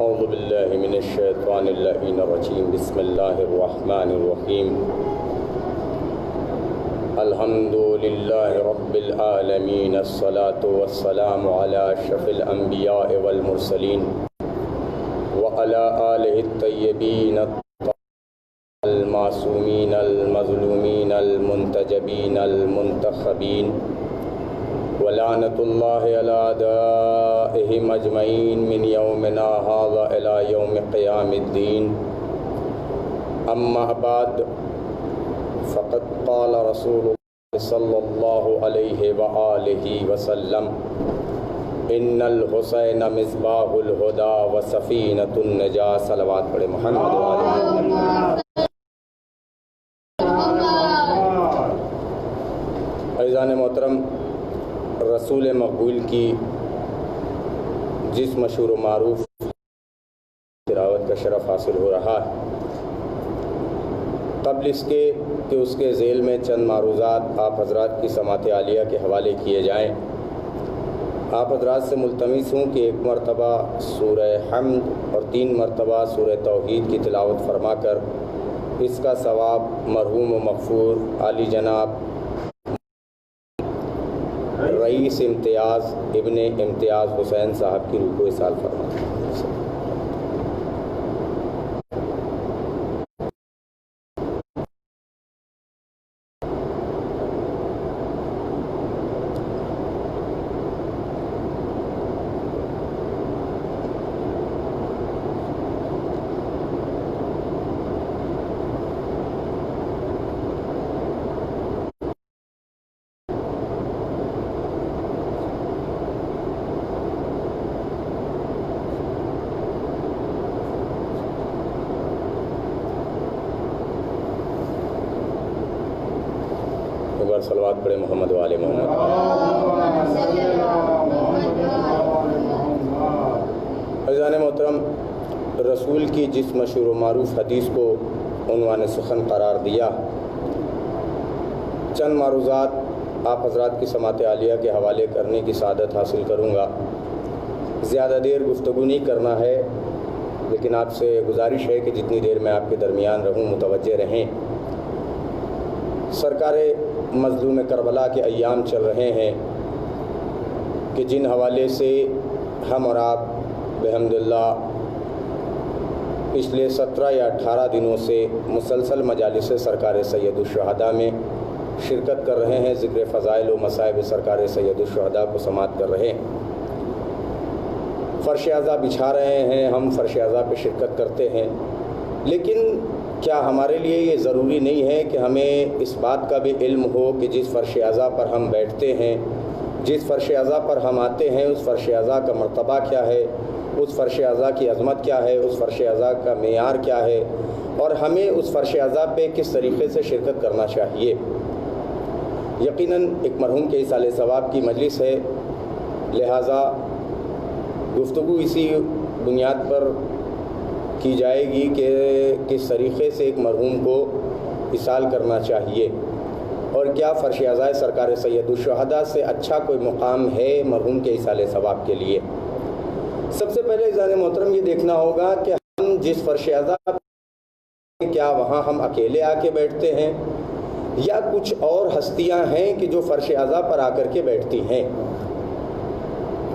اعوذ باللہ من الشیطان اللعین الرجیم بسم اللہ الرحمن الرحیم الحمد للہ رب العالمین الصلاة والسلام علی اشرف الانبیاء والمرسلین وعلی آلہ الطیبین المعصومین المظلومین المنتجبین المنتخبین ولعنت اللہ علی اعدائہم اجمعین من یومنا ھذا الی یوم قیام الدین اما بعد فقد قال رسول اللہ صلی اللہ علیہ وآلہ وسلم ان الحسین مصباح الہدی وسفینۃ النجاة صلوات پڑھے محمد عزیزان محترم، رسول مقبول کی جس مشہور و معروف تلاوت کا شرف حاصل ہو رہا ہے، قبل اس کے کہ اس کے ذیل میں چند معروضات آپ حضرات کی سماعت عالیہ کے حوالے کیے جائیں، آپ حضرات سے ملتمس ہوں کہ ایک مرتبہ سورہ حمد اور 3 مرتبہ سورہ توحید کی تلاوت فرما کر اس کا ثواب مرحوم و مغفور عالی جناب رئیس امتیاز ابن امتیاز حسین صاحب کی روح کو اصال فرمائیں۔ صلوات پڑھے محمد و آل محمد۔ عزیزان محترم، رسول کی جس مشہور و معروف حدیث کو عنوان سخن قرار دیا، چند معروضات آپ حضرات کی سماعت عالیہ کے حوالے کرنے کی سعادت حاصل کروں گا۔ زیادہ دیر گفتگو نہیں کرنا ہے، لیکن آپ سے گزارش ہے کہ جتنی دیر میں آپ کے درمیان رہوں متوجہ رہیں۔ سرکار مظلوم کربلا کے ایام چل رہے ہیں کہ جن حوالے سے ہم اور آپ بحمداللہ پچھلے 17 یا 18 دنوں سے مسلسل مجالس سرکار سید الشہداء میں شرکت کر رہے ہیں، ذکر فضائل و مصائب سرکار سید الشہداء کو سماعت کر رہے ہیں، فرش عزا بچھا رہے ہیں، ہم فرش عزا پہ شرکت کرتے ہیں، لیکن کیا ہمارے لیے یہ ضروری نہیں ہے کہ ہمیں اس بات کا بھی علم ہو کہ جس فرش عزا پر ہم بیٹھتے ہیں، جس فرش عزا پر ہم آتے ہیں، اس فرش عزا کا مرتبہ کیا ہے، اس فرش عزا کی عظمت کیا ہے، اس فرش عزا کا معیار کیا ہے، اور ہمیں اس فرش عزا پہ کس طریقے سے شرکت کرنا چاہیے۔ یقیناً ایک مرحوم کے ایصال ثواب کی مجلس ہے، لہٰذا گفتگو اسی بنیاد پر کی جائے گی کہ کس طریقے سے ایک مرحوم کو اصال کرنا چاہیے، اور کیا فرش عزائے سرکار سید الشہداء سے اچھا کوئی مقام ہے مرحوم کے اصال ثواب کے لیے۔ سب سے پہلے عزیزان محترم یہ دیکھنا ہوگا کہ ہم جس فرش عزا کیا وہاں ہم اکیلے آ کے بیٹھتے ہیں یا کچھ اور ہستیاں ہیں کہ جو فرش عزا پر آ کر کے بیٹھتی ہیں،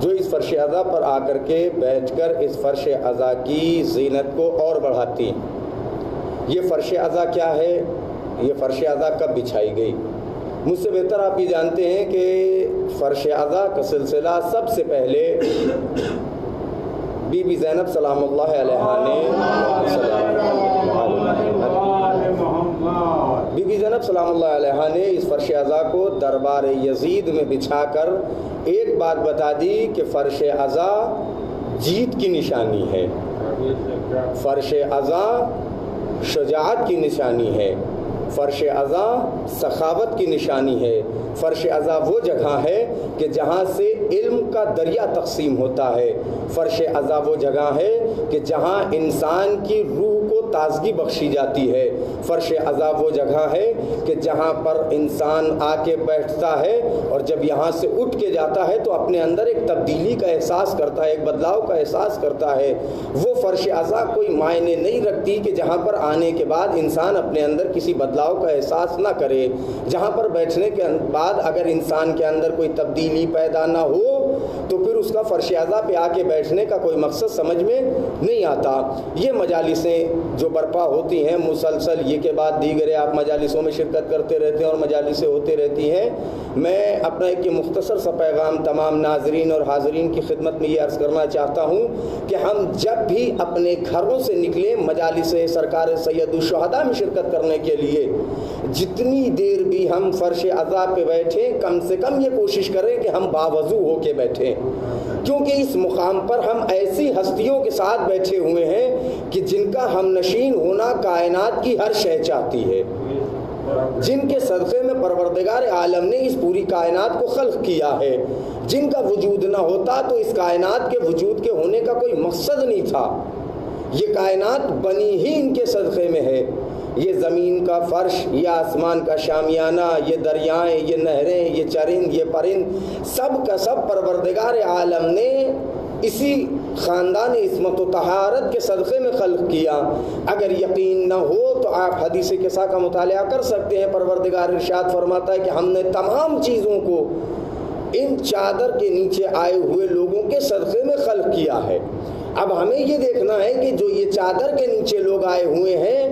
جو اس فرش عزا پر آ کر کے بیٹھ کر اس فرش عزا کی زینت کو اور بڑھاتی ہیں۔ یہ فرش عزا کیا ہے، یہ فرش عزا کب بچھائی گئی؟ مجھ سے بہتر آپ یہ جانتے ہیں کہ فرش عزا کا سلسلہ سب سے پہلے بی بی زینب سلام اللہ علیہا نے بی بی زینب سلام اللہ علیہا نے اس فرش عزا کو دربار یزید میں بچھا کر ایک بات بتا دی کہ فرش عزا جیت کی نشانی ہے، فرش عزا شجاعت کی نشانی ہے، فرش عزا سخاوت کی نشانی ہے، فرش عزا وہ جگہ ہے کہ جہاں سے علم کا دریا تقسیم ہوتا ہے، فرش عزا وہ جگہ ہے کہ جہاں انسان کی روح کو تازگی بخشی جاتی ہے۔ فرش عزا وہ جگہ ہے کہ جہاں پر انسان آ کے بیٹھتا ہے اور جب یہاں سے اٹھ کے جاتا ہے تو اپنے اندر ایک تبدیلی کا احساس کرتا ہے، ایک بدلاؤ کا احساس کرتا ہے۔ وہ فرش عزا کوئی معنی نہیں رکھتی کہ جہاں پر آنے کے بعد انسان اپنے اندر کسی بدلاؤ کا احساس نہ کرے، جہاں پر بیٹھنے کے بعد اگر انسان کے اندر کوئی تبدیلی پیدا نہ ہو تو پھر اس کا فرش عزا پہ آ کے بیٹھنے کا کوئی مقصد سمجھ میں نہیں آتا۔ یہ مجالسیں جو برپا ہوتی ہیں مسلسل، یہ کے بعد دیگر آپ مجالسوں میں شرکت کرتے رہتے ہیں اور مجالسیں ہوتی رہتی ہیں۔ میں اپنا ایک مختصر سا پیغام تمام ناظرین اور حاضرین کی خدمت میں یہ عرض کرنا چاہتا ہوں کہ ہم جب بھی اپنے گھروں سے نکلیں مجالس سرکار سید الشہداء میں شرکت کرنے کے لیے، جتنی دیر بھی ہم فرش عزا پہ بیٹھیں کم سے کم یہ کوشش کریں کہ ہم باوضو ہو کے بیٹھیں، کیونکہ اس مقام پر ہم ایسی ہستیوں کے ساتھ بیٹھے ہوئے ہیں کہ جن کا ہم نشین ہونا کائنات کی ہر شے چاہتی ہے، جن کے صدقے میں پروردگار عالم نے اس پوری کائنات کو خلق کیا ہے، جن کا وجود نہ ہوتا تو اس کائنات کے وجود کے ہونے کا کوئی مقصد نہیں تھا۔ یہ کائنات بنی ہی ان کے صدقے میں ہے۔ یہ زمین کا فرش، یہ آسمان کا شامیانہ، یہ دریائیں، یہ نہریں، یہ چرند، یہ پرند، سب کا سب پروردگار عالم نے اسی خاندان عصمت و طہارت کے صدقے میں خلق کیا۔ اگر یقین نہ ہو تو آپ حدیث قصہ کا مطالعہ کر سکتے ہیں۔ پروردگار ارشاد فرماتا ہے کہ ہم نے تمام چیزوں کو ان چادر کے نیچے آئے ہوئے لوگوں کے صدقے میں خلق کیا ہے۔ اب ہمیں یہ دیکھنا ہے کہ جو یہ چادر کے نیچے لوگ آئے ہوئے ہیں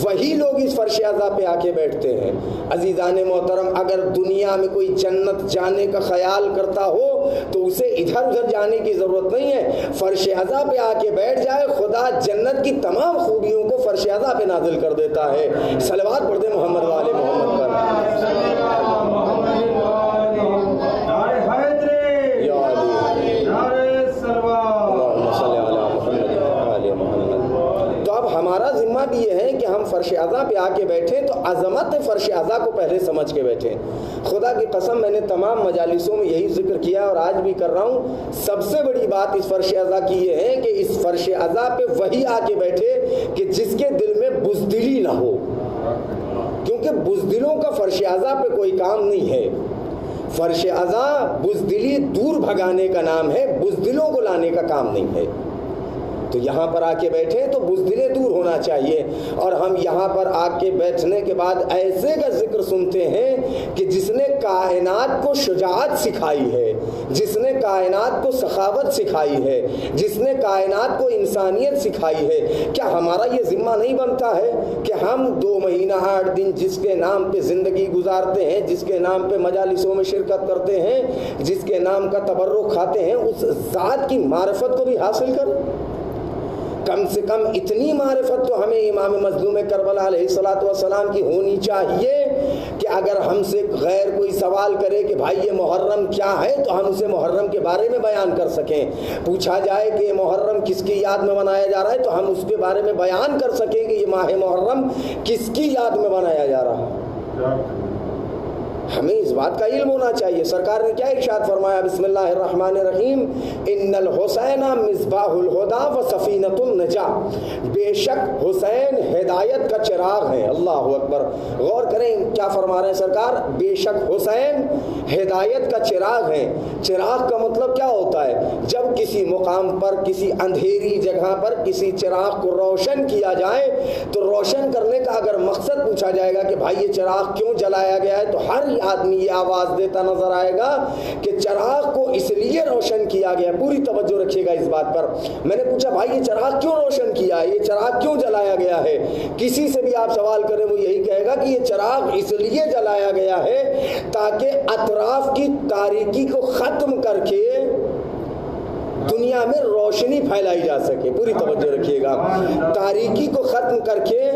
وہی لوگ اس فرش عزا پہ آ کے بیٹھتے ہیں۔ عزیزان محترم، اگر دنیا میں کوئی جنت جانے کا خیال کرتا ہو تو اسے ادھر ادھر جانے کی ضرورت نہیں ہے، فرش عزا پہ آ کے بیٹھ جائے، خدا جنت کی تمام خوبیوں کو فرش عزا پہ نازل کر دیتا ہے۔ صلوات پڑھ دیں محمد و آل محمد پر۔ ہمارا ذمہ بھی یہ ہے کہ ہم فرش عزا پہ آ کے بیٹھیں تو عظمت فرش عزا کو پہلے سمجھ کے بیٹھیں۔ خدا کی قسم میں نے تمام مجالسوں میں یہی ذکر کیا اور آج بھی کر رہا ہوں، سب سے بڑی بات اس فرش عزا کی یہ ہے کہ اس فرش عزا پہ وہی آ کے بیٹھے کہ جس کے دل میں بزدلی نہ ہو، کیونکہ بزدلوں کا فرش عزا پہ کوئی کام نہیں ہے۔ فرش عزا بزدلی دور بھگانے کا نام ہے، بزدلوں کو لانے کا کام نہیں ہے۔ تو یہاں پر آ کے بیٹھے تو بزدلیں دور ہونا چاہیے، اور ہم یہاں پر آ کے بیٹھنے کے بعد ایسے کا ذکر سنتے ہیں کہ جس نے کائنات کو شجاعت سکھائی ہے، جس نے کائنات کو سخاوت سکھائی ہے، جس نے کائنات کو انسانیت سکھائی ہے۔ کیا ہمارا یہ ذمہ نہیں بنتا ہے کہ ہم 2 مہینہ 8 دن جس کے نام پہ زندگی گزارتے ہیں، جس کے نام پہ مجالسوں میں شرکت کرتے ہیں، جس کے نام کا تبرک کھاتے ہیں، اس ذات کی معرفت کو بھی حاصل کریں؟ کم سے کم اتنی معرفت تو ہمیں امام مظلوم کربلا علیہ السلام کی ہونی چاہیے کہ اگر ہم سے غیر کوئی سوال کرے کہ بھائی یہ محرم کیا ہے تو ہم اسے محرم کے بارے میں بیان کر سکیں۔ پوچھا جائے کہ یہ محرم کس کی یاد میں منایا جا رہا ہے تو ہم اس کے بارے میں بیان کر سکیں کہ یہ ماہ محرم کس کی یاد میں منایا جا رہا ہے۔ ہمیں اس بات کا علم ہونا چاہیے۔ سرکار نے کیا ارشاد فرمایا؟ بسم اللہ الرحمن الرحیم، ان الحسین مصباح الہدی و سفینۃ النجاۃ، بے شک حسین ہدایت کا چراغ ہے۔ اللہ اکبر، غور کریں کیا فرما رہے ہیں سرکار، بے شک حسین ہدایت کا چراغ ہے۔ چراغ کا مطلب کیا ہوتا ہے؟ جب کسی مقام پر، کسی اندھیری جگہ پر کسی چراغ کو روشن کیا جائے تو روشن کرنے کا اگر مقصد پوچھا جائے گا کہ بھائی یہ چراغ کیوں جلایا گیا ہے، تو ہر آدمی یہ آواز دیتا نظر آئے گا کہ چراغ کو اس لیے روشن کیا گیا۔ پوری توجہ رکھیے گا اس بات پر۔ میں نے پوچھا بھائی یہ چراغ کیوں روشن کیا ہے، یہ چراغ کیوں جلایا گیا ہے؟ کسی سے بھی آپ سوال کریں وہ یہی کہے گا کہ یہ چراغ اس لیے جلایا گیا ہے تاکہ اطراف کی تاریکی کو ختم کر کے دنیا میں روشنی پھیلائی جا سکے۔ پوری توجہ رکھیے گا، تاریکی کو ختم کر کے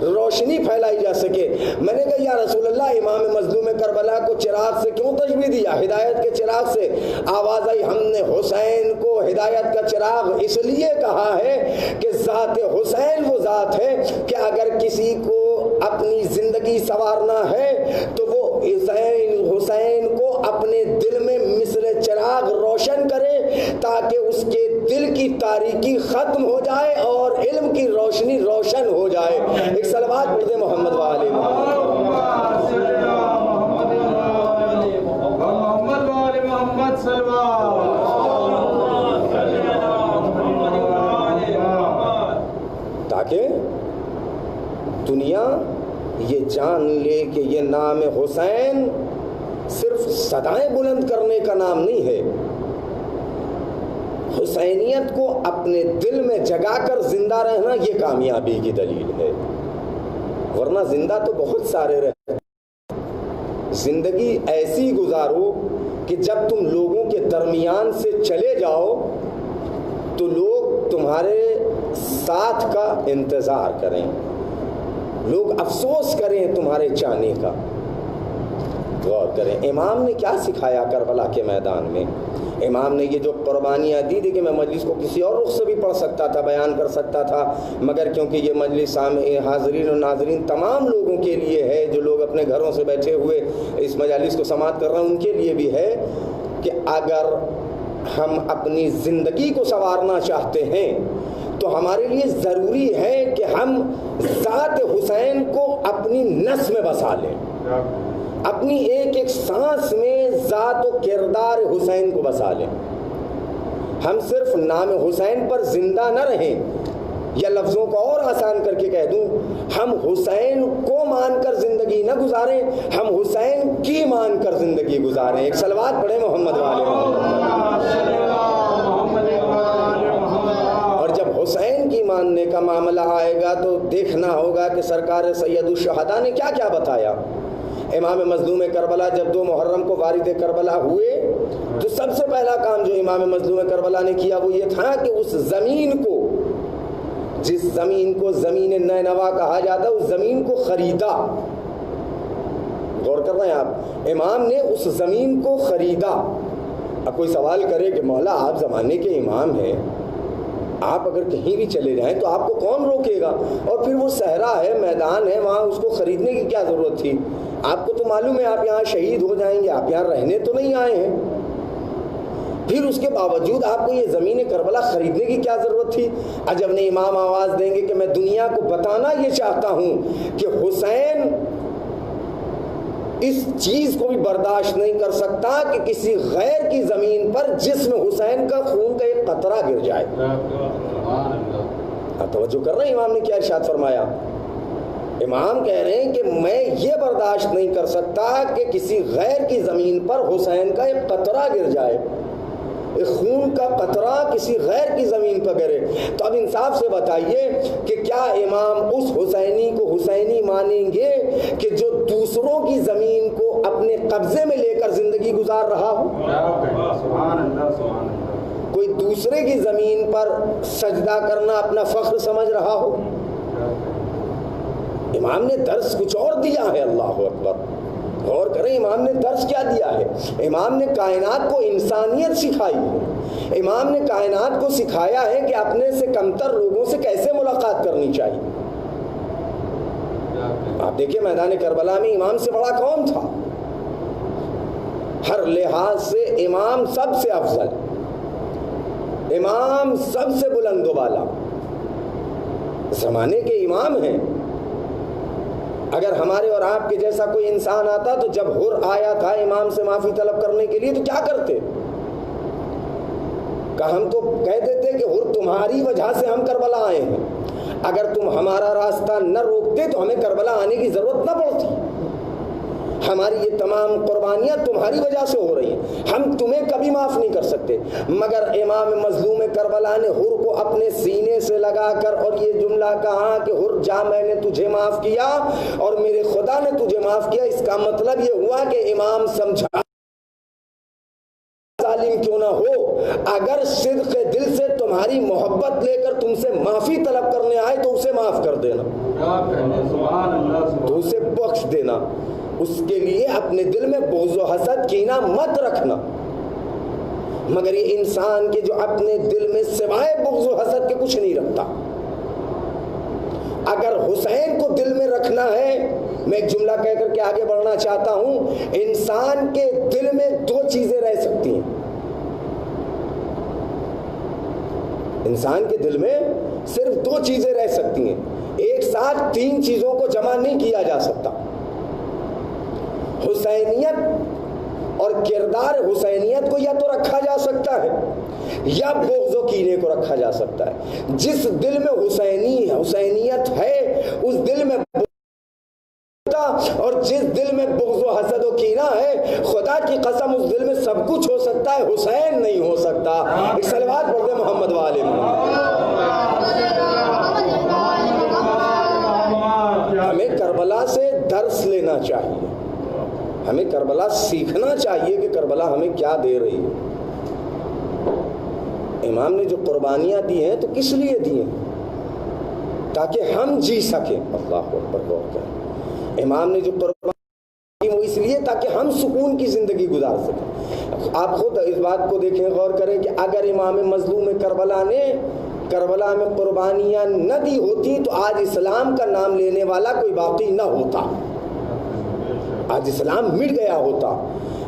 روشنی پھیلائی جا سکے۔ میں نے کہا یا رسول اللہ، امام مظلوم کربلا کو چراغ سے کیوں تشبیہ دیا؟ ہدایت کے چراغ سے۔ آواز آئی ہم نے حسین کو ہدایت کا چراغ اس لیے کہا ہے کہ ذات حسین وہ ذات ہے کہ اگر کسی کو اپنی زندگی سنوارنا ہے تو وہ حسین کو اپنے دل میں مصر اپنے چراغ روشن کرے تاکہ اس کے دل کی تاریکی ختم ہو جائے اور علم کی روشنی روشن ہو جائے. ایک صلوات پڑھ دیں محمد وآل محمد. تاکہ دنیا یہ جان لے کہ یہ نام حسین صرف صدائیں بلند کرنے کا نام نہیں ہے، حسینیت کو اپنے دل میں جگا کر زندہ رہنا یہ کامیابی کی دلیل ہے. ورنہ زندہ تو بہت سارے رہتے ہیں. زندگی ایسی گزارو کہ جب تم لوگوں کے درمیان سے چلے جاؤ تو لوگ تمہارے ساتھ کا انتظار کریں، لوگ افسوس کریں تمہارے جانے کا. غور کریں امام نے کیا سکھایا کربلا کے میدان میں. امام نے یہ جو قربانیاں دی تھی کہ میں مجلس کو کسی اور رخ سے بھی پڑھ سکتا تھا، بیان کر سکتا تھا، مگر کیونکہ یہ مجلس حاضرین اور ناظرین تمام لوگوں کے لیے ہے، جو لوگ اپنے گھروں سے بیٹھے ہوئے اس مجالس کو سماعت کر رہے ہیں ان کے لیے بھی ہے کہ اگر ہم اپنی زندگی کو سنوارنا چاہتے ہیں تو ہمارے لیے ضروری ہے کہ ہم ذات حسین کو اپنی نس میں بسا لیں، اپنی ایک ایک سانس میں ذات و کردار حسین کو بسا لیں. ہم صرف نام حسین پر زندہ نہ رہیں، یا لفظوں کو اور آسان کر کے کہہ دوں، ہم حسین کو مان کر زندگی نہ گزاریں، ہم حسین کی مان کر زندگی گزاریں. ایک صلوات پڑھیں محمد والے اور جب حسین کی ماننے کا معاملہ آئے گا تو دیکھنا ہوگا کہ سرکار سید الشہداء نے کیا کیا بتایا. امام مظلوم کربلا جب 2 محرم کو وارد کربلا ہوئے تو سب سے پہلا کام جو امام مظلوم کربلا نے کیا وہ یہ تھا کہ اس زمین کو، جس زمین کو زمین نینوا کہا جاتا اس زمین کو خریدا. غور کر رہے ہیں آپ، امام نے اس زمین کو خریدا. اب کوئی سوال کرے کہ مولا آپ زمانے کے امام ہیں، آپ اگر کہیں بھی چلے جائیں تو آپ کو کون روکے گا؟ اور پھر وہ صحرا ہے، میدان ہے، وہاں اس کو خریدنے کی کیا ضرورت تھی؟ آپ کو تو معلوم ہے آپ یہاں شہید ہو جائیں گے، آپ یہاں رہنے تو نہیں آئے ہیں. پھر اس کے باوجود آپ کو یہ زمین کربلا خریدنے کی کیا ضرورت تھی؟ جب نے امام آواز دیں گے کہ میں دنیا کو بتانا یہ چاہتا ہوں کہ حسین اس چیز کو بھی برداشت نہیں کر سکتا کہ کسی غیر کی زمین پر جسم حسین کا خون کا ایک قطرہ گر جائے. توجہ کر رہے ہیں امام نے کیا ارشاد فرمایا؟ امام کہہ رہے ہیں کہ میں یہ برداشت نہیں کر سکتا کہ کسی غیر کی زمین پر حسین کا ایک قطرہ گر جائے، ایک خون کا قطرہ کسی غیر کی زمین پر گرے. تو اب انصاف سے بتائیے کہ کیا امام اس حسینی کو حسینی مانیں گے کہ جو دوسروں کی زمین کو اپنے قبضے میں لے کر زندگی گزار رہا ہو؟ کوئی دوسرے کی زمین پر سجدہ کرنا اپنا فخر سمجھ رہا ہو؟ امام نے درس کچھ اور دیا ہے. اللہ اکبر. غور کریں امام نے درس کیا دیا ہے. امام نے کائنات کو انسانیت سکھائی ہے. امام نے کائنات کو سکھایا ہے کہ اپنے سے کمتر لوگوں سے کیسے ملاقات کرنی چاہیے. آپ دیکھیں میدان کربلا میں امام سے بڑا کون تھا؟ ہر لحاظ سے امام سب سے افضل، امام سب سے بلند و بالا، زمانے کے امام ہیں. اگر ہمارے اور آپ کے جیسا کوئی انسان آتا تو جب حر آیا تھا امام سے معافی طلب کرنے کے لیے تو کیا کرتے؟ کہ ہم تو کہہ دیتے کہ حر تمہاری وجہ سے ہم کربلا آئے ہیں، اگر تم ہمارا راستہ نہ روکتے تو ہمیں کربلا آنے کی ضرورت نہ پڑتی، ہماری یہ تمام قربانیاں تمہاری وجہ سے ہو رہی ہیں، ہم تمہیں کبھی معاف نہیں کر سکتے. مگر امام مظلوم کربلا نے حر کو اپنے سینے سے لگا کر اور یہ جملہ کہا کہ حر جا، میں نے تجھے معاف کیا اور میرے خدا نے تجھے معاف کیا. اس کا مطلب یہ ہوا کہ امام سمجھا ظالم کیوں نہ ہو، اگر صدق دل سے تمہاری محبت لے کر تم سے معافی طلب کرنے آئے تو اسے معاف کر دینا، تو اسے بخش دینا. اس کے لیے اپنے دل میں بغض و حسد کینہ مت رکھنا. مگر یہ انسان کے جو اپنے دل میں سوائے بغض و حسد کے کچھ نہیں رکھتا. اگر حسین کو دل میں رکھنا ہے، میں ایک جملہ کہہ کر کے آگے بڑھنا چاہتا ہوں، انسان کے دل میں 2 چیزیں رہ سکتی ہیں. انسان کے دل میں صرف 2 چیزیں رہ سکتی ہیں، ایک ساتھ 3 چیزوں کو جمع نہیں کیا جا سکتا۔ حسینیت اور کردار حسینیت کو یا تو رکھا جا سکتا ہے یا بغض و کینے کو رکھا جا سکتا ہے۔ جس دل میں حسینیت ہے اس دل میں اور جس دل میں بغض و حسد و کینہ ہے، خدا کی قسم اس دل میں سب کچھ ہو سکتا ہے، حسین نہیں ہو سکتا۔ ایک صلوات پڑھ دیں محمد والے محمد۔ ہمیں کربلا سے درس لینا چاہیے، ہمیں کربلا سیکھنا چاہیے کہ کربلا ہمیں کیا دے رہی ہے۔ امام نے جو قربانیاں دی ہیں تو کس لیے دی ہیں؟ تاکہ ہم جی سکیں۔ اللہ اکبر، غور کریں۔ امام نے جو قربانی دی وہ اس لیے تاکہ ہم سکون کی زندگی گزار سکیں۔ آپ خود اس بات کو دیکھیں، غور کریں کہ اگر امام مظلوم کربلا نے کربلا میں قربانیاں نہ دی ہوتی تو آج اسلام کا نام لینے والا کوئی باقی نہ ہوتا، آج اسلام مٹ گیا ہوتا۔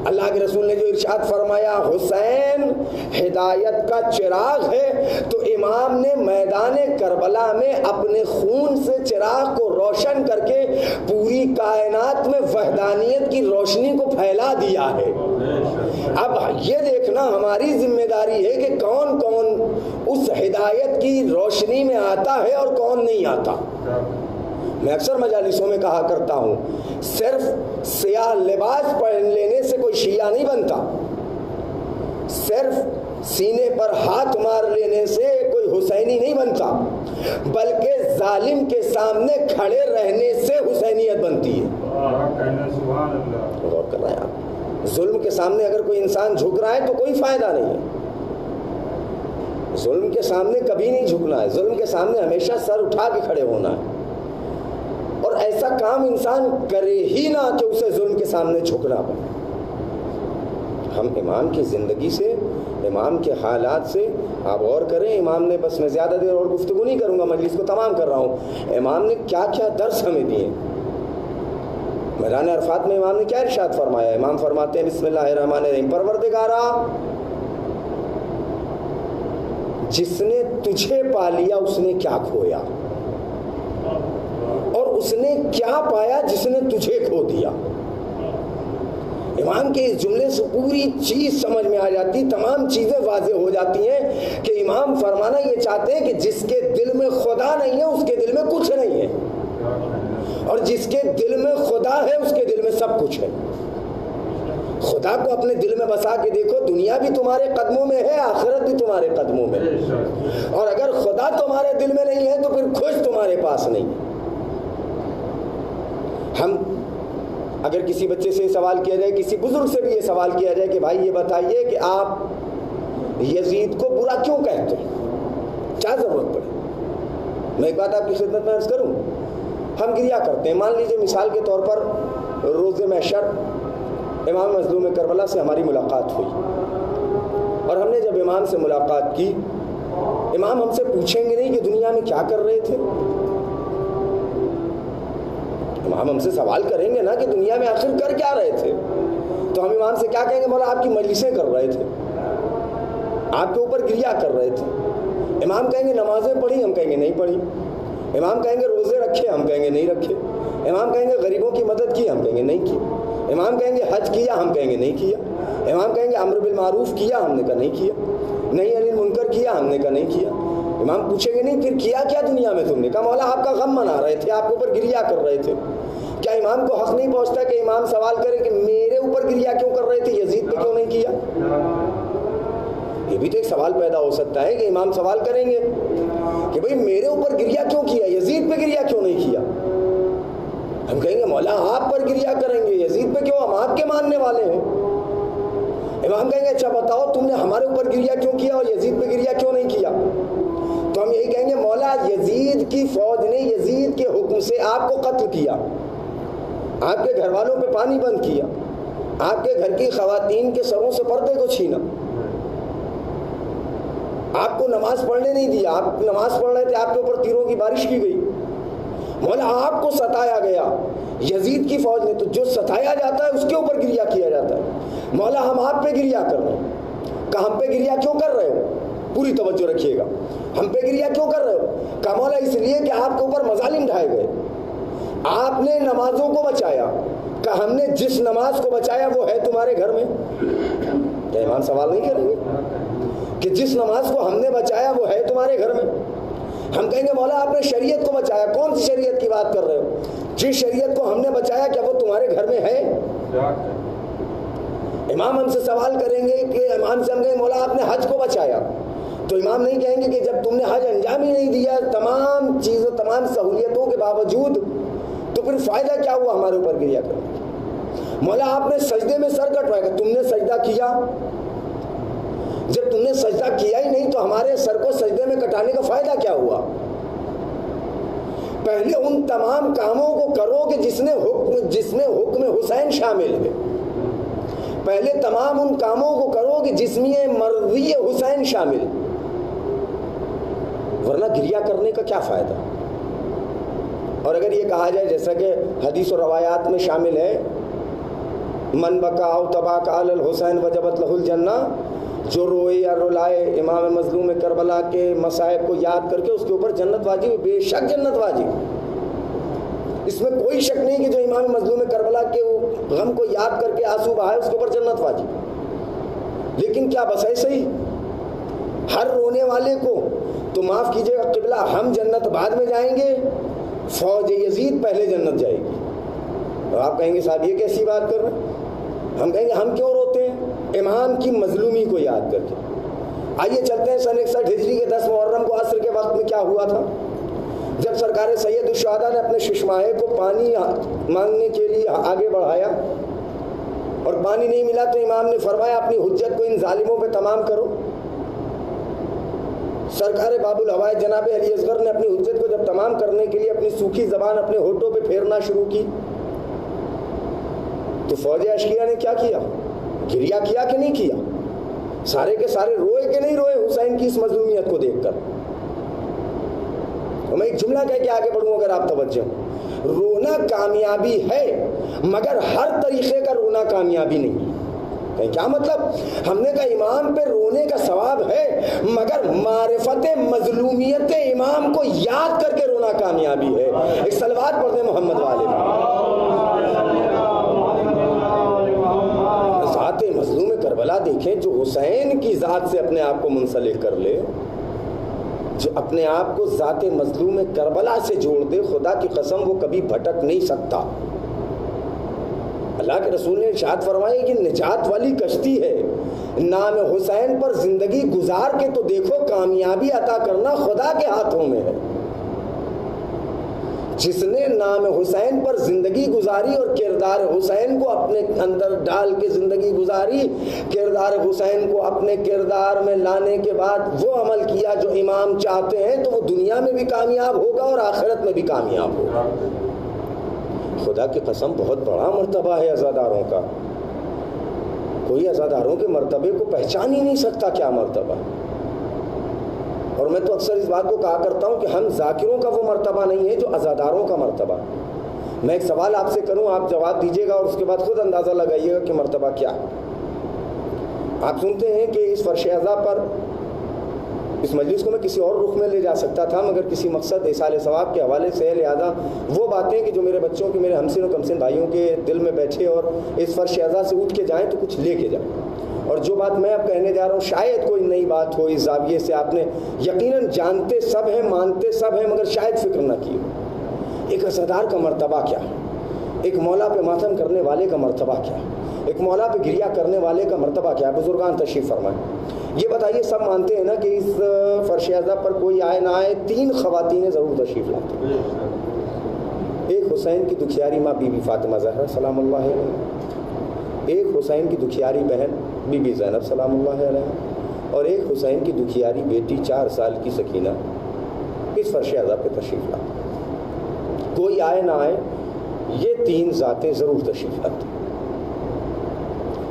اللہ کے رسول نے جو ارشاد فرمایا حسین ہدایت کا چراغ ہے، تو امام نے میدان کربلا میں اپنے خون سے چراغ کو روشن کر کے پوری کائنات میں وحدانیت کی روشنی کو پھیلا دیا ہے۔ اب یہ دیکھنا ہماری ذمہ داری ہے کہ کون کون اس ہدایت کی روشنی میں آتا ہے اور کون نہیں آتا۔ میں اکثر مجالسوں میں کہا کرتا ہوں، صرف سیاہ لباس پہن لینے سے کوئی شیعہ نہیں بنتا، صرف سینے پر ہاتھ مار لینے سے کوئی حسینی نہیں بنتا، بلکہ ظالم کے سامنے کھڑے رہنے سے حسینیت بنتی ہے۔ غور کر رہے ہیں آپ؟ ظلم کے سامنے اگر کوئی انسان جھک رہا ہے تو کوئی فائدہ نہیں ہے، ظلم کے سامنے کبھی نہیں جھکنا ہے، ظلم کے سامنے ہمیشہ سر اٹھا کے کھڑے ہونا ہے، اور ایسا کام انسان کرے ہی نہ کہ اسے ظلم کے سامنے جھکنا پڑے۔ ہم امام کی زندگی سے، امام کے حالات سے آپ غور کریں۔ امام نے، بس میں زیادہ دیر اور گفتگو نہیں کروں گا، مجلس کو تمام کر رہا ہوں، امام نے کیا کیا درس ہمیں دیے۔ میدان عرفات میں امام نے کیا ارشاد فرمایا؟ امام فرماتے ہیں بسم اللہ الرحمن الرحیم، پروردگارا جس نے تجھے پا لیا اس نے کیا کھویا، اور اس نے کیا پایا جس نے تجھے کھو دیا۔ امام کے اس جملے سے پوری چیز سمجھ میں آ جاتی، تمام چیزیں واضح ہو جاتی ہیں کہ امام فرمانا یہ چاہتے ہیں کہ جس کے دل میں خدا نہیں ہے اس کے دل میں کچھ نہیں ہے، اور جس کے دل میں خدا ہے اس کے دل میں سب کچھ ہے۔ خدا کو اپنے دل میں بسا کے دیکھو، دنیا بھی تمہارے قدموں میں ہے، آخرت بھی تمہارے قدموں میں ہے، اور اگر خدا تمہارے دل میں نہیں ہے تو پھر کچھ تمہارے پاس نہیں ہے۔ ہم اگر کسی بچے سے سوال کیا جائے، کسی بزرگ سے بھی یہ سوال کیا جائے کہ بھائی یہ بتائیے کہ آپ یزید کو برا کیوں کہتے ہیں، کیا ضرورت پڑی؟ میں ایک بات آپ کی خدمت میں عرض کروں، ہم گریا کرتے ہیں۔ مان لیجیے مثال کے طور پر روز محشر امام مظلوم کربلا سے ہماری ملاقات ہوئی، اور ہم نے جب امام سے ملاقات کی، امام ہم سے پوچھیں گے نہیں کہ دنیا میں کیا کر رہے تھے، امام ہم سے سوال کریں گے نا کہ دنیا میں آخر کر کیا رہے تھے، تو ہم امام سے کیا کہیں گے؟ مولا آپ کی مجلسیں کر رہے تھے، آپ کے اوپر گریا کر رہے تھے۔ امام کہیں گے نمازیں پڑھی، ہم کہیں گے نہیں پڑھی۔ امام کہیں گے روزے رکھے، ہم کہیں گے نہیں رکھے۔ امام کہیں گے غریبوں کی مدد کی، ہم کہیں گے نہیں کی۔ امام کہیں گے حج کیا، ہم کہیں گے نہیں کیا۔ امام کہیں گے امر بالمعروف کیا، ہم نے کہا نہیں کیا۔ نہیں عن المنکر کیا، ہم نے کہا نہیں کیا۔ امام پوچھیں گے نہیں پھر کیا کیا دنیا میں تم نے؟ کہا مولا آپ کا غم منا رہے تھے، آپ کے اوپر گریا کر رہے تھے۔ کیا امام کو حق نہیں پہنچتا کہ امام سوال کرے کہ میرے اوپر گریا کیوں کر رہے تھے، یزید پہ کیوں نہیں کیا؟ یہ بھی تو ایک سوال پیدا ہو سکتا ہے کہ امام سوال کریں گے کہ بھئی میرے اوپر گریا کیوں کیا، یزید پہ گریا کیوں نہیں کیا؟ ہم کہیں گے مولا آپ پر گریا کریں گے، یزید پہ کیوں، ہم آپ کے ماننے والے ہیں۔ امام کہیں گے اچھا بتاؤ تم نے ہمارے اوپر گریا کیوں کیا اور یزید پہ گریا کیوں نہیں کیا؟ تو ہم یہی کہیں گے مولا یزید کی فوج نے یزید کے حکم سے آپ کو قتل کیا، آپ کے گھر والوں پہ پانی بند کیا، آپ کے گھر کی خواتین کے سروں سے پردے کو چھینا، آپ کو نماز پڑھنے نہیں دیا، آپ نماز پڑھ رہے تھے آپ کے اوپر تیروں کی بارش کی گئی، مولا آپ کو ستایا گیا یزید کی فوج نے، تو جو ستایا جاتا ہے اس کے اوپر گریا کیا جاتا ہے۔ مولا ہم آپ پہ گریا کر رہے ہیں، کہ ہم پہ گریا کیوں کر رہے ہو؟ پوری توجہ رکھیے گا. ہم پہ گریہ کیوں کر رہے ہو؟ کہا مولا اس لیے کہ آپ کے اوپر مظالم ڈھائے گئے. آپ نے نمازوں کو بچایا. کہا ہم نے جس نماز کو بچایا وہ ہے تمہارے گھر میں. کیا امام سوال نہیں کریں گے کہ جس نماز کو ہم نے بچایا وہ ہے تمہارے گھر میں؟ ہم کہیں گے مولا آپ نے شریعت کو بچایا. کون سی شریعت کی بات کر رہے ہو؟ جس شریعت کو ہم نے بچایا کیا وہ تمہارے گھر میں ہے؟ امام ہم سے سوال کریں گے کہ امام سے ہم کہیں مولا آپ نے حج کو بچایا, تو امام نہیں کہیں گے کہ جب تم نے حج انجام ہی نہیں دیا تمام چیزوں تمام سہولیتوں کے باوجود تو پھر فائدہ کیا ہوا ہمارے اوپر گریہ کرنے کا؟ مولا آپ نے سجدے میں سر کٹوایا کہ تم نے سجدہ کیا. جب تم نے سجدہ کیا ہی نہیں تو ہمارے سر کو سجدے میں کٹانے کا فائدہ کیا ہوا؟ پہلے ان تمام کاموں کو کرو کہ جس میں حکم حسین شامل ہے. پہلے تمام ان کاموں کو کرو کہ جس میں مرضی حسین شامل, ورنہ گریہ کرنے کا کیا فائدہ؟ اور اگر یہ کہا جائے جیسا کہ حدیث و روایات میں شامل ہے من بکا او تباک علی الحسین وجبت لہ الجنہ, جو روئے یا رلائے امام مظلوم کربلا کے مصائب کو یاد کر کے اس کے اوپر جنت واجب, بے شک جنت واجب. اس میں کوئی شک نہیں کہ جو امام مظلوم کربلا کے غم کو یاد کر کے آنسو بہائے اس کے اوپر جنت واجب. لیکن کیا بس ایسے ہی ہر رونے والے کو تو معاف کیجیے گا قبلہ ہم جنت بعد میں جائیں گے, فوج یزید پہلے جنت جائے گی؟ تو آپ کہیں گے صاحب یہ کیسی بات کر رہے ہیں؟ ہم کہیں گے ہم کیوں روتے ہیں امام کی مظلومی کو یاد کر کے. آئیے چلتے ہیں سن 61 ہجری کے 10 محرم کو عصر کے وقت میں کیا ہوا تھا جب سرکار سید الشہداء نے اپنے ششماہے کو پانی مانگنے کے لیے آگے بڑھایا اور پانی نہیں ملا تو امام نے فرمایا اپنی حجت کو ان ظالموں پہ تمام کرو. سرکار باب الہوائے جناب علی اصغر نے اپنی حجت کو جب تمام کرنے کے لیے اپنی سوکھی زبان اپنے ہونٹوں پہ پھیرنا شروع کی تو فوج اشقیہ نے کیا کیا؟ گریہ کیا کہ نہیں کیا؟ سارے کے سارے روئے کہ نہیں روئے حسین کی اس مظلومیت کو دیکھ کر؟ میں ایک جملہ کہہ کے آگے بڑھوں اگر آپ توجہ. رونا کامیابی ہے مگر ہر طریقے کا رونا کامیابی نہیں. کیا مطلب؟ ہم نے کہا امام پہ رونے کا ثواب ہے مگر معرفت مظلومیت امام کو یاد کر کے رونا کامیابی ہے. ایک صلوات پڑھ دیں محمد والے ذات مظلوم کربلا دیکھیں جو حسین کی ذات سے اپنے آپ کو منسلک کر لے, جو اپنے آپ کو ذات مظلوم کربلا سے جوڑ دے, خدا کی قسم وہ کبھی بھٹک نہیں سکتا. اللہ کے رسول نے ارشاد فرمایا کہ نجات والی کشتی ہے, نام حسین پر زندگی گزار کے تو دیکھو کامیابی عطا کرنا خدا کے ہاتھوں میں ہے. جس نے نام حسین پر زندگی گزاری اور کردار حسین کو اپنے اندر ڈال کے زندگی گزاری, کردار حسین کو اپنے کردار میں لانے کے بعد وہ عمل کیا جو امام چاہتے ہیں تو وہ دنیا میں بھی کامیاب ہوگا اور آخرت میں بھی کامیاب ہوگا. خدا کی قسم بہت بڑا مرتبہ ہے عزاداروں کا. کوئی عزاداروں کے مرتبے کو پہچان ہی نہیں سکتا کیا مرتبہ. اور میں تو اکثر اس بات کو کہا کرتا ہوں کہ ہم ذاکروں کا وہ مرتبہ نہیں ہے جو عزاداروں کا مرتبہ. میں ایک سوال آپ سے کروں, آپ جواب دیجیے گا اور اس کے بعد خود اندازہ لگائیے گا کہ مرتبہ کیا. آپ سنتے ہیں کہ اس فرش عزا پر اس مجلس کو میں کسی اور رخ میں لے جا سکتا تھا مگر کسی مقصد ایصال ثواب کے حوالے سے لہٰذا وہ باتیں کہ جو میرے بچوں کے, میرے ہمسن و کمسن بھائیوں کے دل میں بیٹھے اور اس فرش عزا سے اٹھ کے جائیں تو کچھ لے کے جائیں. اور جو بات میں اب کہنے جا رہا ہوں شاید کوئی نئی بات ہو اس زاویے سے, آپ نے یقیناً جانتے سب ہیں, مانتے سب ہیں مگر شاید فکر نہ کی ہو. ایک عزادار کا مرتبہ کیا, ایک مولا پہ ماتم کرنے والے کا مرتبہ کیا, ایک مولا پہ گریہ کرنے والے کا مرتبہ کیا. بزرگان تشریف فرمائیں. یہ بتائیے سب مانتے ہیں نا کہ اس فرش عزا پر کوئی آئے نہ آئے 3 خواتینیں ضرور تشریف لاتے ہیں. ایک حسین کی دکھیاری ماں بی بی فاطمہ زہرا سلام اللہ علیہ, ایک حسین کی دکھیاری بہن بی بی زینب سلام اللہ علیہ, اور ایک حسین کی دکھیاری بیٹی 4 سال کی سکینہ اس فرش عزا پہ تشریف لاتے. کوئی آئے نہ آئے یہ 3 ذاتیں ضرور تشریف لاتے.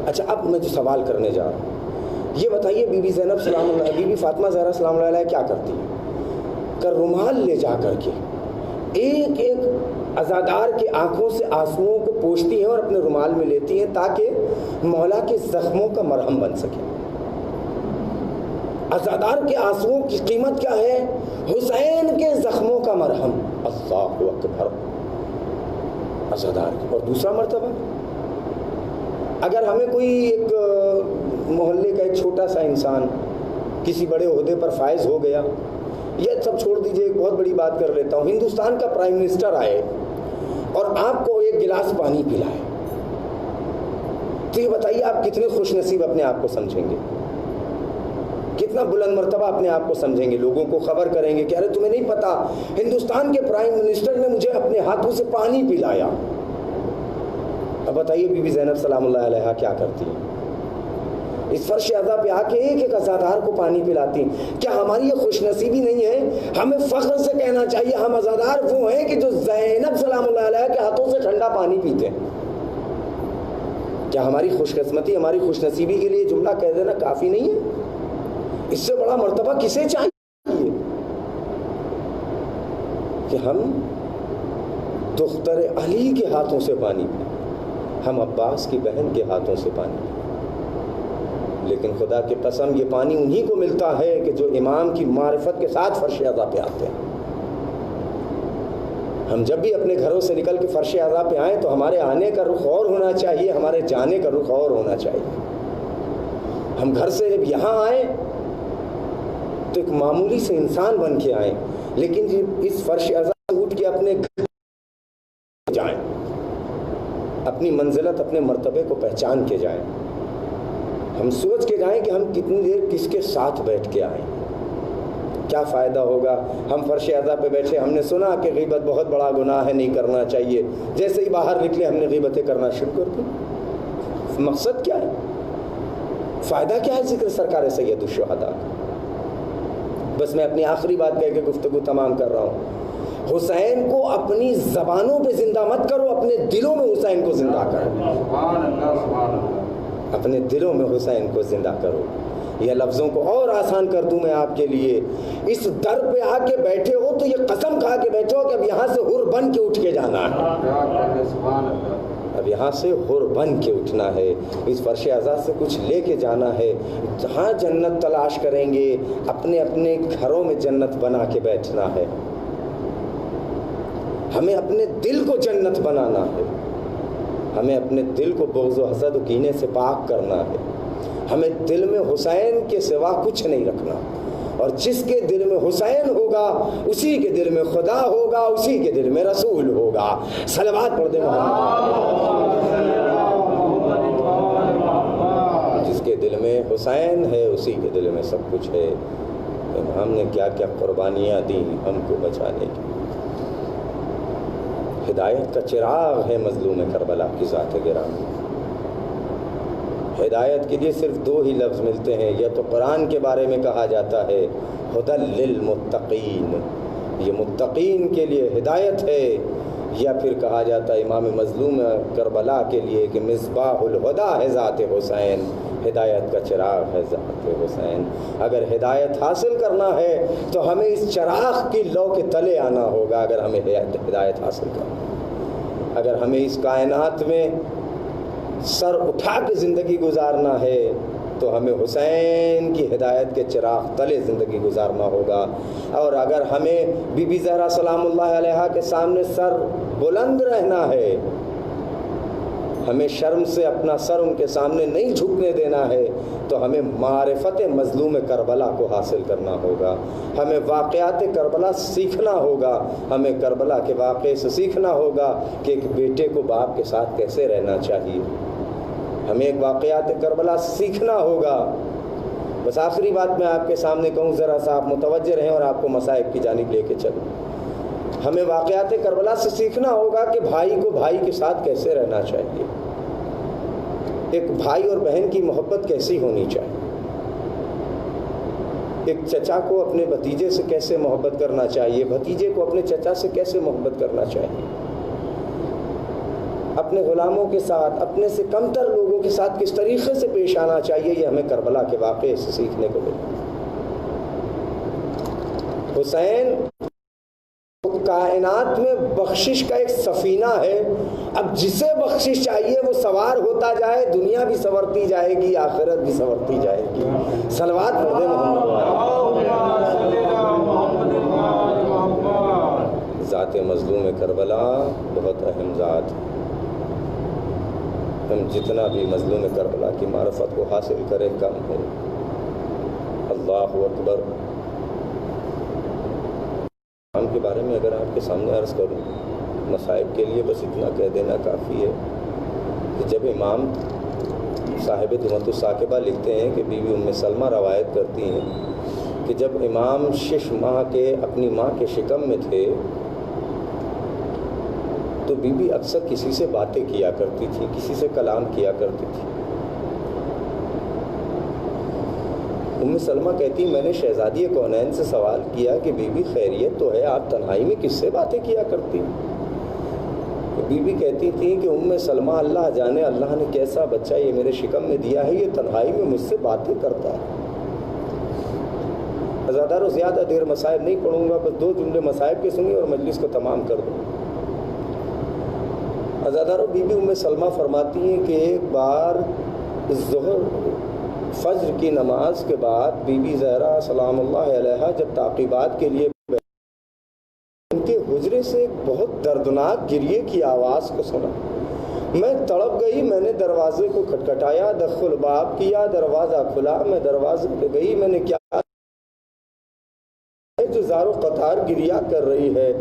اچھا اب میں جو سوال کرنے جا رہا ہوں یہ بتائیے بی بی زینب سلام اللہ, بی بی فاطمہ زہرا سلام اللہ علیہ کیا کرتی ہے؟ کہ رومال لے جا کر کے ایک ایک عزادار کے آنکھوں سے آنسوؤں کو پوچھتی ہیں اور اپنے رومال میں لیتی ہیں تاکہ مولا کے زخموں کا مرہم بن سکے. عزادار کے آنسوؤں کی قیمت کیا ہے؟ حسین کے زخموں کا مرہم. اللہ اکبر. عزادار کی. اور دوسرا مرتبہ اگر ہمیں کوئی ایک محلے کا ایک چھوٹا سا انسان کسی بڑے عہدے پر فائز ہو گیا، یہ سب چھوڑ دیجئے، ایک بہت بڑی بات کر لیتا ہوں، ہندوستان کا پرائم منسٹر آئے اور آپ کو ایک گلاس پانی پلائے، تو یہ بتائیے آپ کتنے خوش نصیب اپنے آپ کو سمجھیں گے، کتنا بلند مرتبہ اپنے آپ کو سمجھیں گے. لوگوں کو خبر کریں گے کہ ارے تمہیں نہیں پتا ہندوستان کے پرائم منسٹر نے مجھے اپنے ہاتھوں سے پانی پلایا. اب بتائیے بی بی زینب سلام اللہ علیہا کیا کرتی ہیں؟ اس فرش اعضا پہ آ کے ایک ایک عزادار کو پانی پلاتی. کیا ہماری یہ خوش نصیبی نہیں ہے؟ ہمیں فخر سے کہنا چاہیے ہم عزادار وہ ہیں کہ جو زینب سلام اللہ علیہا کے ہاتھوں سے ٹھنڈا پانی پیتے ہیں. کیا ہماری خوش قسمتی، ہماری خوش نصیبی کے لیے جملہ کہہ دینا کافی نہیں ہے؟ اس سے بڑا مرتبہ کسے چاہیے کہ ہم دختر علی کے ہاتھوں سے پانی پئیں، ہم عباس کی بہن کے ہاتھوں سے پانی پئیں. لیکن خدا کی قسم یہ پانی انہی کو ملتا ہے کہ جو امام کی معرفت کے ساتھ فرش اعضا پہ آتے ہیں. ہم جب بھی اپنے گھروں سے نکل کے فرش اعضا پہ آئیں تو ہمارے آنے کا رخ اور ہونا چاہیے، ہمارے جانے کا رخ اور ہونا چاہیے. ہم گھر سے جب یہاں آئیں تو ایک معمولی سے انسان بن کے آئیں، لیکن جب اس فرش اعضا سے اٹھ کے اپنے گھر جائیں، اپنی منزلت اپنے مرتبے کو پہچان کے جائیں. ہم سوچ کے جائیں کہ ہم کتنی دیر کس کے ساتھ بیٹھ کے آئیں. کیا فائدہ ہوگا؟ ہم فرش اعضا پہ بیٹھے، ہم نے سنا کہ غیبت بہت بڑا گناہ ہے، نہیں کرنا چاہیے، جیسے ہی باہر نکلے ہم نے غیبتیں کرنا شروع کر دی. مقصد کیا ہے؟ فائدہ کیا ہے ذکر سرکار سید الشہداء کا؟ بس میں اپنی آخری بات کہہ کے گفتگو تمام کر رہا ہوں. حسین کو اپنی زبانوں پہ زندہ مت کرو، اپنے دلوں میں حسین کو زندہ کرو. سبحان اللہ سبحان اللہ. اپنے دلوں میں حسین کو زندہ کرو. یہ لفظوں کو اور آسان کر دوں میں آپ کے لیے. اس در پہ آ کے بیٹھے ہو تو یہ قسم کھا کے بیٹھو کہ اب یہاں سے حر بن کے اٹھ کے جانا ہے. سبحان اللہ. اب یہاں سے حر بن کے اٹھنا ہے، اس فرش اعضا سے کچھ لے کے جانا ہے. جہاں جنت تلاش کریں گے اپنے اپنے گھروں میں جنت بنا کے بیٹھنا ہے. ہمیں اپنے دل کو جنت بنانا ہے، ہمیں اپنے دل کو بغض و حسد و کینے سے پاک کرنا ہے. ہمیں دل میں حسین کے سوا کچھ نہیں رکھنا، اور جس کے دل میں حسین ہوگا اسی کے دل میں خدا ہوگا، اسی کے دل میں رسول ہوگا. صلوات پڑھ دیں جس کے دل میں حسین ہے اسی کے دل میں سب کچھ ہے. ہم نے کیا کیا قربانیاں دی ہم کو بچانے کی. ہدایت کا چراغ ہے مظلوم کربلا کی ذات گرامی. ہدایت کے لیے صرف دو ہی لفظ ملتے ہیں، یا تو قرآن کے بارے میں کہا جاتا ہے ہدی للمتقین، یہ متقین کے لیے ہدایت ہے، یا پھر کہا جاتا ہے امام مظلوم کربلا کے لیے کہ مصباح الہدیٰ ہے ذات حسین، ہدایت کا چراغ ہے ذات حسین. اگر ہدایت حاصل کرنا ہے تو ہمیں اس چراغ کی لو کے تلے آنا ہوگا. اگر ہمیں ہدایت حاصل کرنا، اگر ہمیں اس کائنات میں سر اٹھا کے زندگی گزارنا ہے تو ہمیں حسین کی ہدایت کے چراغ تلے زندگی گزارنا ہوگا. اور اگر ہمیں بی بی زہرا سلام اللہ علیہا کے سامنے سر بلند رہنا ہے، ہمیں شرم سے اپنا سر ان کے سامنے نہیں جھکنے دینا ہے، تو ہمیں معرفت مظلوم کربلا کو حاصل کرنا ہوگا. ہمیں واقعات کربلا سیکھنا ہوگا، ہمیں کربلا کے واقعے سے سیکھنا ہوگا کہ ایک بیٹے کو باپ کے ساتھ کیسے رہنا چاہیے. ہمیں ایک واقعات کربلا سیکھنا ہوگا. بس آخری بات میں آپ کے سامنے کہوں، ذرا سا آپ متوجہ رہیں اور آپ کو مصائب کی جانب لے کے چلوں. ہمیں واقعات کربلا سے سیکھنا ہوگا کہ بھائی کو بھائی کے ساتھ کیسے رہنا چاہیے، ایک بھائی اور بہن کی محبت کیسی ہونی چاہیے، ایک چچا کو اپنے بھتیجے سے کیسے محبت کرنا چاہیے، بھتیجے کو اپنے چچا سے کیسے محبت کرنا چاہیے، اپنے غلاموں کے ساتھ، اپنے سے کمتر لوگوں کے ساتھ کس طریقے سے پیش آنا چاہیے. یہ ہمیں کربلا کے واقعے سے سیکھنے کو ملا. حسین کائنات میں بخشش کا ایک سفینہ ہے. اب جسے بخشش چاہیے وہ سوار ہوتا جائے، دنیا بھی سنورتی جائے گی، آخرت بھی سنورتی جائے گی. صلوات پڑھ دیں محمد. ذات مظلوم کربلا بہت اہم ذات. ہم جتنا بھی مظلوم کربلا کی معرفت کو حاصل کریں کم ہو. اللہ اکبر. ہم کے بارے میں اگر آپ کے سامنے عرض کروں، مصائب کے لیے بس اتنا کہہ دینا کافی ہے کہ جب امام صاحب دمت الثاقبہ لکھتے ہیں کہ بی بی ام سلمہ روایت کرتی ہیں کہ جب امام 6 ماہ کے اپنی ماں کے شکم میں تھے تو بی بی اکثر کسی سے باتیں کیا کرتی تھی، کسی سے کلام کیا کرتی تھی. ام سلمہ کہتی میں نے شہزادی کونین سے سوال کیا کہ بی بی خیریت تو ہے، آپ تنہائی میں کس سے باتیں کیا کرتی؟ بی بی کہتی تھی کہ ام سلمہ اللہ جانے اللہ نے کیسا بچہ یہ میرے شکم میں دیا ہے، یہ تنہائی میں مجھ سے باتیں کرتا ہے. عزادارو زیادہ دیر مصائب نہیں پڑھوں گا، بس 2 جملے مصائب کے سنیے اور مجلس کو تمام کر دوں. عزادارو بی بی ام سلمہ فرماتی ہیں کہ ایک بار ظہر فجر کی نماز کے بعد بی بی زہرا سلام اللہ علیہا جب تعقیبات کے لیے ان کے حجرے سے ایک بہت دردناک گریے کی آواز کو سنا. میں تڑپ گئی، میں نے دروازے کو کھٹکھٹایا، دخل باب کیا، دروازہ کھلا، میں دروازے پہ گئی، میں نے کیا جو زارو قطار گریا کر رہی ہے.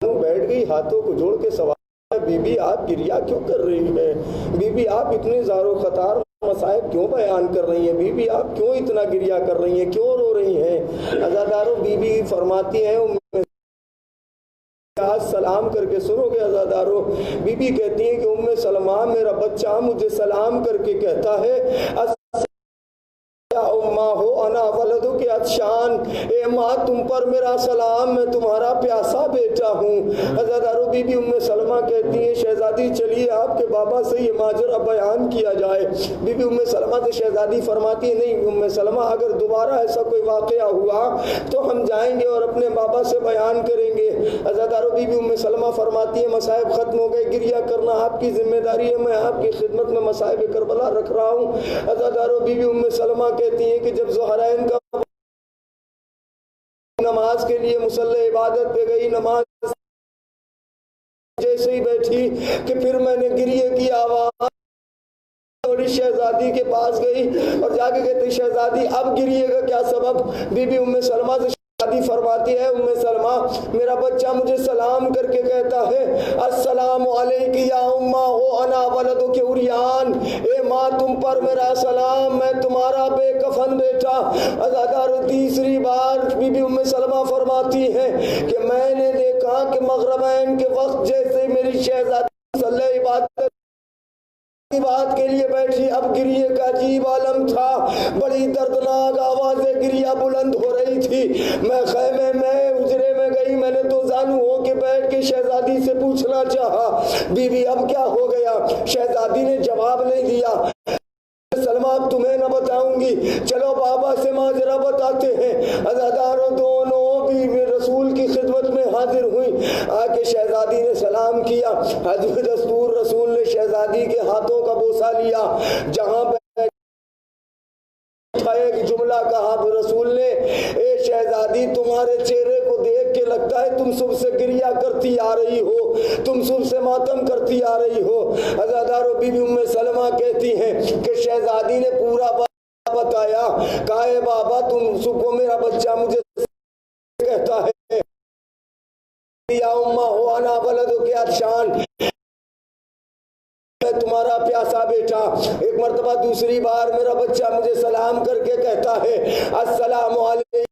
بیٹھ گئی، ہاتھوں کو جوڑ کے سوال، بی بی آپ گریا کیوں کر رہی ہے؟ بی بی آپ اتنے زارو قطار مصائب کیوں بیان کر رہی ہیں؟ بی بی آپ کیوں اتنا گریا کر رہی ہیں، کیوں رو رہی ہیں؟ عزادارو بی بی فرماتی ہیں، سلام کر کے سنو گے عزادارو. بی بی کہتی ہیں کہ ام سلمہ میرا بچہ مجھے سلام کر کے کہتا ہے ماں ہو انا ولدو کے عطشان، اے ماں تم پر میرا سلام، میں تمہارا پیاسا بیٹا ہوں. عزادارو بی بی ام سلمہ کہتی ہیں شہزادی چلیے آپ کے بابا سے یہ ماجرا بیان کیا جائے. بی بی ام سلمہ سے شہزادی فرماتی ہے نہیں ام سلمہ اگر دوبارہ ایسا کوئی واقعہ ہوا تو ہم جائیں گے اور اپنے بابا سے بیان کریں گے. عزادارو بی بی ام سلمہ فرماتی ہے مصائب ختم ہو گئے، گریہ کرنا آپ کی ذمہ داری ہے، میں آپ کی خدمت میں مصائب کربلا رکھ رہا ہوں. عزادارو بی بی ام سلمہ کہتی ہیں کہ جب ظہرین کا نماز کے لیے مصلی عبادت پہ گئی، نماز جیسے ہی بیٹھی کہ پھر میں نے گریے کی آواز تھوڑی شہزادی کے پاس گئی اور جا کے کہتی شہزادی اب گریے کا کیا سبب؟ بی بی ام سلمہ سے شہزادی فرماتی ہے ام سلمہ میرا بچہ مجھے سلام کر کے کہتا ہے السلام علیکی یا امہ ہو انا ولدو کے عریان، اے ماں تم پر میرا سلام، میں تمہارا بے کفن بیٹا. عزادارو تیسری بار بی بی ام سلمہ فرماتی ہے کہ میں نے دیکھا کہ مغربین کے وقت جیسے میری شہزادی صلی عبادت بات کے لیے بیٹھی اب گریے کا عجیب عالم تھا، بڑی دردناک آوازیں گریہ بلند ہو رہی تھی. میں خیمے میں اجرے میں گئی، میں نے تو زانو ہو کے بیٹھ کے شہزادی سے پوچھنا چاہا بی بی اب کیا ہو گیا؟ شہزادی نے جواب نہیں دیا. سلمہ اب تمہیں نہ بتاؤں گی، چلو بابا سے ماجرا بتاتے ہیں. عزاداروں دونوں بھی رسول کی خدمت میں حاضر ہوئی. آکے شہزادی نے سلام کیا، حضرت دستور رسول نے شہزادی کے ہاتھوں کا بوسہ لیا، جہاں پہ ایک جملہ کہا رسول نے اے شہزادی تمہارے چہرے کو دیکھ کے لگتا ہے تم صبح سے گریہ کرتی آ رہی ہو، تم صبح سے ماتم کرتی آ رہی ہو. عزادارو بی بی ام سلمہ کہتی ہیں کہ شہزادی نے پورا بتایا، کہا اے بابا تم صبح میرا بچہ مجھے کہتا ہے یا امہ ہو انا ولدو کے عطشان، میں تمہارا پیاسا بیٹا. ایک مرتبہ دوسری بار میرا بچہ مجھے سلام کر کے کہتا ہے السلام علیکم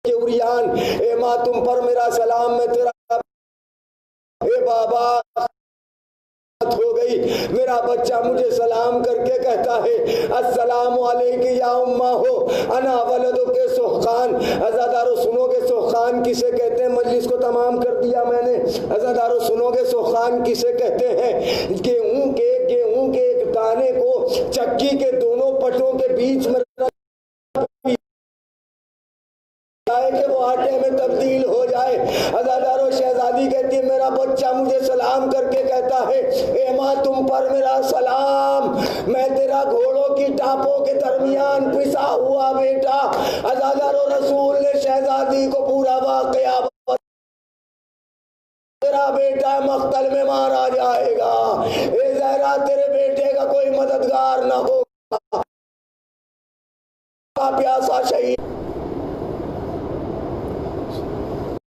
کے عریان، اے ماں تم پر میرا سلام، میں تیرا اے بابا ہو گئی. میرا بچہ مجھے سلام کر کے کہتا ہے السلام علیکم یا امہ ہو انا ولدو کے سحقان. عزادارو سنو گے سحقان کسے کہتے ہیں؟ مجلس کو تمام کر دیا میں نے. عزادارو سنو گے سحقان کسے کہتے ہیں؟ گیہوں کے ایک دانے کو چکی کے دونوں پٹوں کے بیچ میں کہ وہ آٹے میں تبدیل ہو جائے۔ عزادارو شہزادی کہتی ہے میرا بچہ مجھے سلام کر کے کہتا ہے اے ماں تم پر میرا سلام، میں تیرا گھوڑوں کی ٹاپوں کے درمیان پسا ہوا بیٹا۔ عزادارو رسول نے شہزادی کو پورا واقعہ تیرا بیٹا مقتل میں مارا جائے گا، اے زہرا تیرے بیٹے کا کوئی مددگار نہ ہوگا، پیاسا شہید